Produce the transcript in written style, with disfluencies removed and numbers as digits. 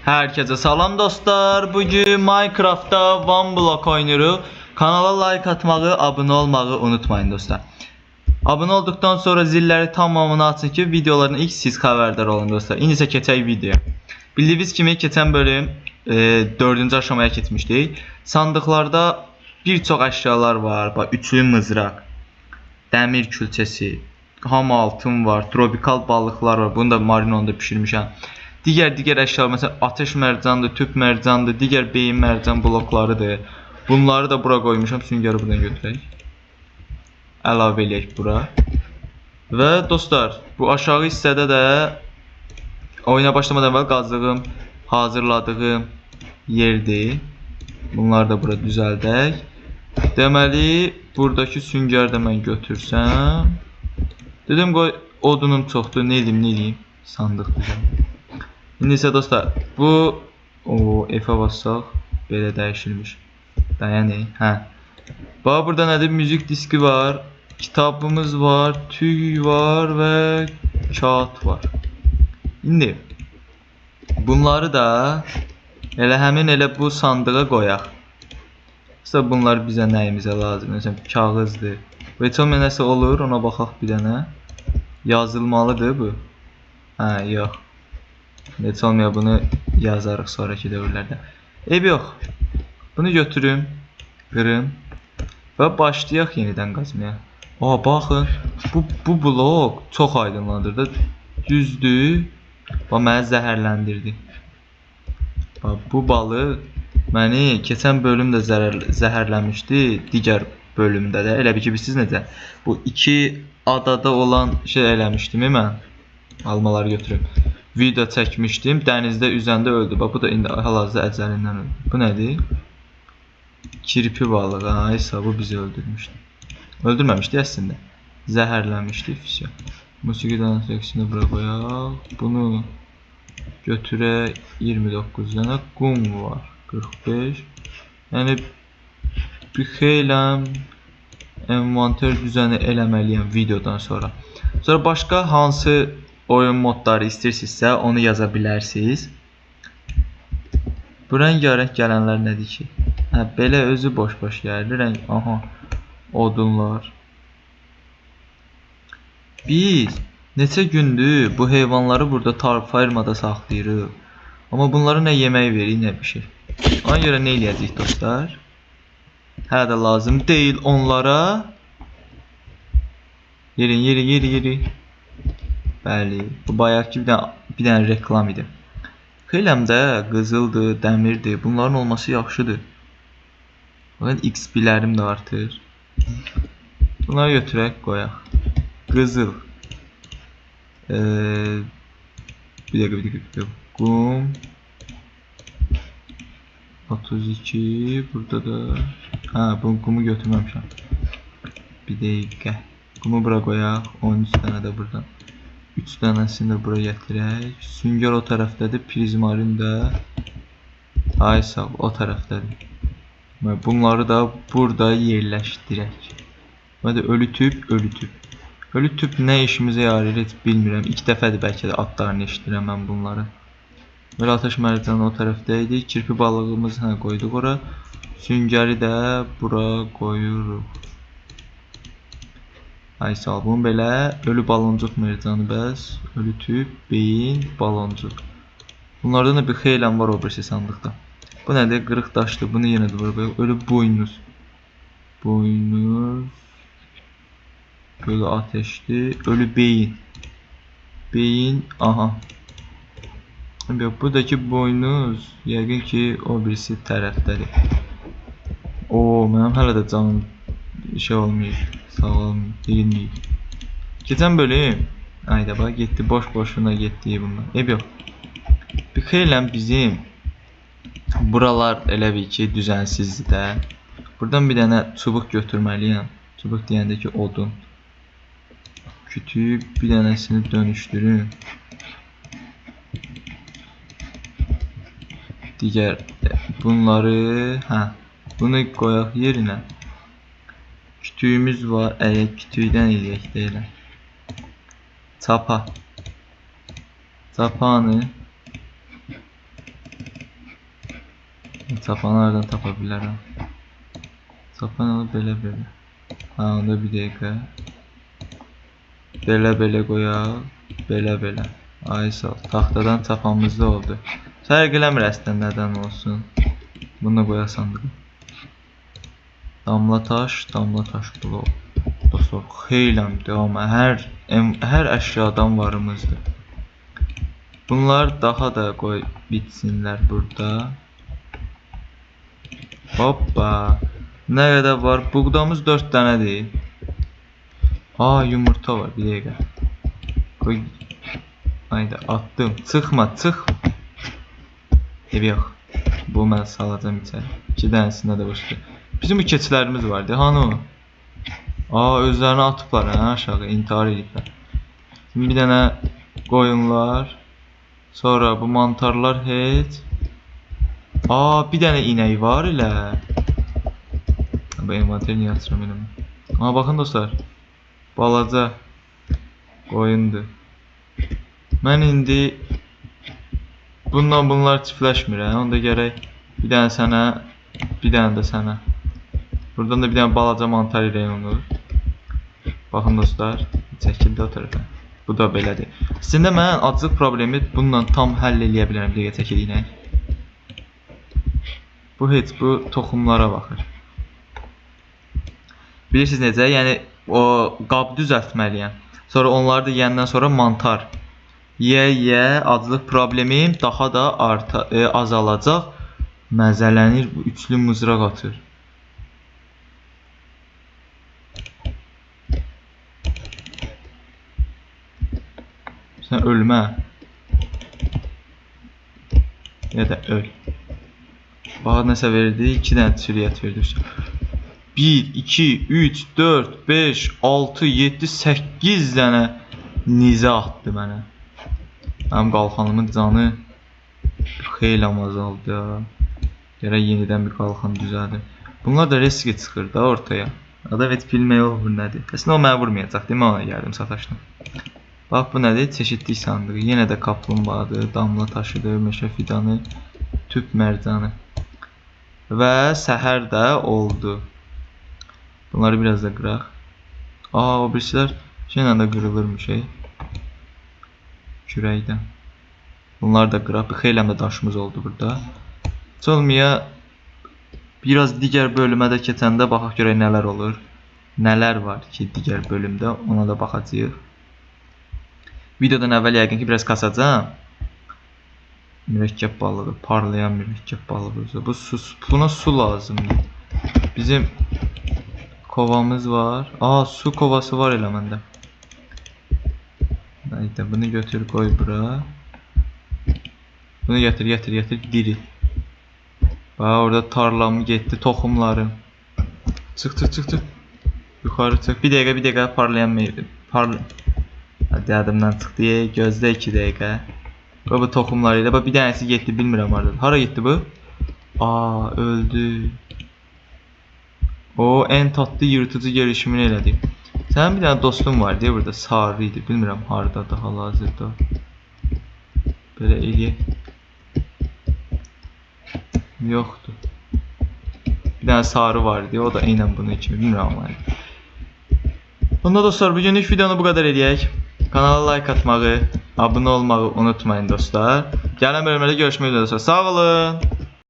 Herkese salam dostlar. Bugün Minecraft'ta One Block oynuyoruz. Kanala like atmağı, abone olmağı unutmayın dostlar. Abone olduktan sonra zilleri tamamını açın ki videoların ilk siz haberdar olun dostlar. İndi isə keçək video. Bildiyiniz kimi keçən bölüm 4-cü aşamaya keçmişdik. Sandıqlarda bir çox əşyalar var. Bax, üçlü mızraq, dəmir külçəsi, ham altın var, tropikal balıqlar var. Bunu da marinonda bişirmişəm. Digər əşyalar, məsələn, ateş mərcandır, tüp mərcandır, digər beyin mərcan bloklarıdır. Bunları da bura qoymuşam. Süngəri buradan götürək. Əlavə eləyək bura. Və dostlar, bu aşağı hissədə də oyuna başlamadan əvvəl qazdığım, hazırladığım yerdir. Bunları da bura düzəldək. Deməli, buradakı süngəri də mən götürsəm. Dedim, qoy odunum çoxdur, nə edeyim, sandıq düzəlim. İndi isə dostlar, bu F-ə bassaq belə dəyişilmiş. Dayanın, hə. Bax, burada nədir? Müzik diski var, kitabımız var, tüy var və kağıt var. İndi bunları da elə bu sandığa qoyaq. İşte bunlar bizə nəyimizə lazım? Məsələn, kağızdır. Və çox nəsə olur, ona baxaq bir dənə. Yazılmalıdır bu. Hə, yox. Heç olmuyor, bunu yazarıq sonraki dövrlərdə. Ev yox. Bunu götürüm, qırım və başlayaq yenidən qazmaya. Baxın, bu blok çox aydınlandır da. Düzdür. Bax, məni zəhərləndirdi. Bax, bu balıq məni keçən bölümdə zəhərlənmişdi. Digər bölümdə də. Elə bir ki, siz necə? Bu iki adada olan şey eləmişdim mən. Almaları götürüm. Video çəkmişdim, dənizdə üzəndə öldü. Bax, bu da indi hal-hazırda əcəlindən öldü. Bu nədir? Kirpi balığı. Aysa, bu bizi öldürmüşdü. Öldürməmişdi əslində. Zəhərlənmişdi. Musiqi danışıqsını bura qoyaq. Bunu götürək. 29 dənə qum var. 45. Yəni bir xeyləm envanter düzəni eləməliyəm videodan sonra. Sonra başqa hansı oyun modları istəyirsinizsə onu yaza bilərsiniz. Bu rəngarəng gələnlər nədir ki? Hə, belə özü boş-boş gəlir. Aha, odunlar. Biz neçə gündür bu heyvanları burada fermada saxlayırıq. Amma bunlara nə yemək veririk, nə bir şey. Ona görə nə eləyəcəyik dostlar? Hələ də lazım deyil onlara. Yeri. Bəli, bu bayaqki bir dənə reklam idi. Xeyləm də qızıldır, dəmirdir. Bunların olması yaxşıdır. Baxın, XP-lərim də artır. Bunları götürək, qoyaq. Qızıl. Bir dəqiqə. Qum. 32. Burada da. Hə, bu qumu götürməmişəm. Bir dəqiqə. Qumu bura qoyaq. 13 dənə də buradan. 3 dənəsini də buraya gətirək. Süngər o tərəfdədir, prizmarin də Aysa o tərəfdədir. Bunları da burada yerləşdirək. Ölü tüp. Ölü tüp nə işimizə yarayır heç bilmirəm. İlk dəfədir bəlkə də adlarını eşidirəm mən bunları. Belə ateş mərcanı o tərəfdəydi. Kirpi balığımız qoyduq ora. Süngəri də bura qoyuruq. Ay sağ ol. Bunu belə ölü baloncuq mərcanı bəs. Ölü tüp, beyin, baloncuq. Bunlardan da bir xeyləm var o birisi sandıqda. Bu nədir? Qırıq daşlı. Bunu yenə də bura qoyaq. Ölü buynuz. Ölü ateşli. Ölü beyin. Beyin. Aha. Buradakı buynuz yəqin ki o birisi tərəfdədir. Mənim hələ də canım şey olmayıb. Sağ olun, deyilməyib. Keçən bölüm ayda bax, getdi, boş-boşuna getdi bunlar. Ev yox. Bir xeyləm bizim buralar elə bir ki düzənsizdir də. Buradan bir dənə çubuq götürməliyəm. Çubuq deyəndə ki odun. Kütüyüb bir dənəsini dönüşdürün. Digər bunları, bunu qoyaq yerinə. Kütüyümüz var. Kütüydən eləyək deyiləm. Çapa. Çapanı Sapanı nereden tapa bilərəm? Sapanı belə. Ha, onda bir dəqiqə. Belə qoyaq. Belə. Ay sağ ol. Taxtadan sapanımız da oldu. Fərq eləmir əslində nədən olsun. Bunu qoyaq sandığa. Damla taş blok. Dostlar, xeyləmdir amma hər əşyadan varımızdır. Bunlar daha da qoy bitsinlər burada. Hoppa. Nə qədər var? Buğdamız 4 dənədir. Aa, yumurta var, bir dəqiqə. Qoy. Hayda, attım. Çıxma. Ev yox. Bu mən salacam içəri. 2 dənəsində də boşdur. Bizim bu keçilərimiz vardı. Hanı o? Aa, özlərini atıblar aşağı, intihar ediblər. Şimdi bir dənə qoyunlar. Sonra bu mantarlar heç. Aa, bir dənə inək var elə. Bu envanter niyə açıram eləmə. Aa, baxın dostlar. Balaca qoyundur. Mən indi bunlar çiftləşmir. Onda gərək bir dənə sənə, bir dənə də sənə. Buradan da bir dənə balaca mantar irəyin olur. Baxın dostlar, çəkildi o tərəfə. Bu da belədir. Əslində mən aclıq problemi bununla tam həll eləyə bilərəm. Deyə çəkil inək. Bu toxumlara baxır. Bilirsiniz necə? Yəni o qab düzəltməliyəm. Sonra onları da yeyəndən sonra mantar. Yeyə aclıq problemim daha da azalacaq. Məzələnir, bu üçlü mızraq atır. Sən ölmə. Ya da öl. Bax nəsə verdi, 2 dənə sürüyyət verdi. 1, 2, 3, 4, 5, 6, 7, 8 dənə nizə atdı mənə. Mənim qalxanımın canı xeyli azaldı. Gərək yenidən bir qalxan düzəldim. Bunlar da riski çıxır da ortaya. Adam et bilmək olur nədir. Əslində o mənə vurmayacaq, deyim, ona gəldim sataşdım. Bax bu nədir? Çeşidlik sandığı. Yenə də kaplumbağadır, damla taşıdır, meşə fidanı, tüp mərcanı. Və səhər də oldu. Bunları biraz da qıraq. Aa, o birisilər şeylə də qırılırmış. Kürəkdən. Bunlar da qıraq. Xeyləm də daşımız oldu burada. Olmaya biraz digər bölümə də keçəndə baxaq görək nələr olur. Nələr var ki digər bölümdə, ona da baxacağıq. Videodan əvvəl yəqin ki biraz kasacağım. Mürəkkəb balığı, parlayan mürəkkəb balığı. Buna su lazımdır. Bizim kovamız var. Aa, su kovası var elə məndə. Hayda, bunu götür koy bura. Bunu getir diri. Bax orada tarlamı getdi, toxumlarım. Çıx. Yuxarı çıx. Bir dəqiqə parlayan meyvə. Hadi adımdan çıxdı. Gözlə 2 dəqiqə. Bu toxumları ilə. Bir dənəsi getdi, bilmirəm hardadır. Hara getdi bu? Aa, öldü. O en tatlı yırtıcı gelişimini elədi. Sənin bir dənə dostun var deyə burada, sarı idi. Bilmirəm hardadır hal-hazırda. Belə eləyək. Yoxdur. Bir dənə sarı var deyə, o da eynən bunun kimi, bilmirəm var. Onda dostlar, bugünlük videonu bu qədər eləyək. Kanala like atmağı, abunə olmağı unutmayın dostlar. Gələn bölümlərdə görüşmək üzrə dostlar. Sağ olun.